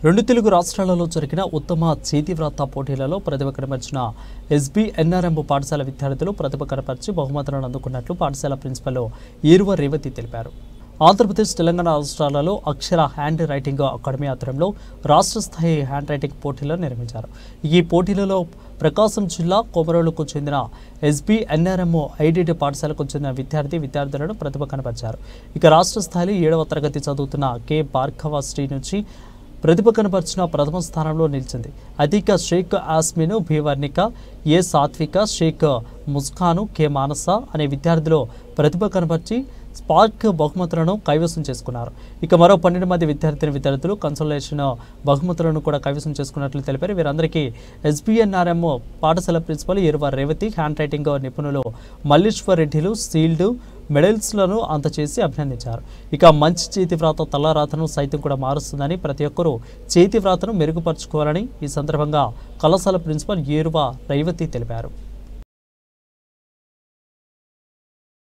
రెండు తెలుగు రాష్ట్రాలలో జరిగిన ఉత్తమ చేతివ్రాత పోటీలలో ప్రతిభ కనబర్చిన ఎస్బీ ఎన్ఆర్ఎం పాఠశాల విద్యార్థులు ప్రతిభ కనబర్చి బహుమతులను అందుకున్నట్లు పాఠశాల ప్రిన్సిపల్ ఏరువ రేవతి తెలిపారు. ఆంధ్రప్రదేశ్, తెలంగాణ రాష్ట్రాలలో అక్షర హ్యాండ్ రైటింగ్ అకాడమీ ఆధ్వర్యంలో రాష్ట్ర స్థాయి హ్యాండ్ రైటింగ్ పోటీలను నిర్వహించారు. ఈ పోటీలలో ప్రకాశం జిల్లా కొమరోలుకు చెందిన ఎస్బీ ఎన్ఆర్ఎం ఐడిటి పాఠశాలకు చెందిన విద్యార్థులను ప్రతిభ కనబర్చారు. ఇక రాష్ట్ర స్థాయిలో 7వ తరగతి చదువుతున్న కె భార్గవ శ్రీ నుంచి ప్రతిభ కనబర్చిన ప్రథమ స్థానంలో నిలిచింది. అధిక షేక్ ఆస్మిన్, బి వర్ణిక, ఏ సాత్విక, షేక్ ముస్కాను, కె మానస అనే విద్యార్థులు ప్రతిభ కనబర్చి స్పార్క్ బహుమతులను కైవసం చేసుకున్నారు. ఇక మరో 12 మంది విద్యార్థులు కన్సోలేషన్ బహుమతులను కూడా కైవసం చేసుకున్నట్లు తెలిపారు. వీరందరికీ ఎస్బీఎన్ఆర్ఎం పాఠశాల principal Eruva Revathi, handwriting నిపుణులు మల్లేశ్వర్ రెడ్డిలు షీల్డ్ మెడల్స్లను అందచేసి అభినందించారు. ఇక మంచి చేతివ్రాత తలరాతను సైతం కూడా మారుస్తుందని, ప్రతి ఒక్కరూ చేతివ్రాతను మెరుగుపరుచుకోవాలని ఈ సందర్భంగా కళాశాల ప్రిన్సిపల్ ఏరువ రేవతి తెలిపారు.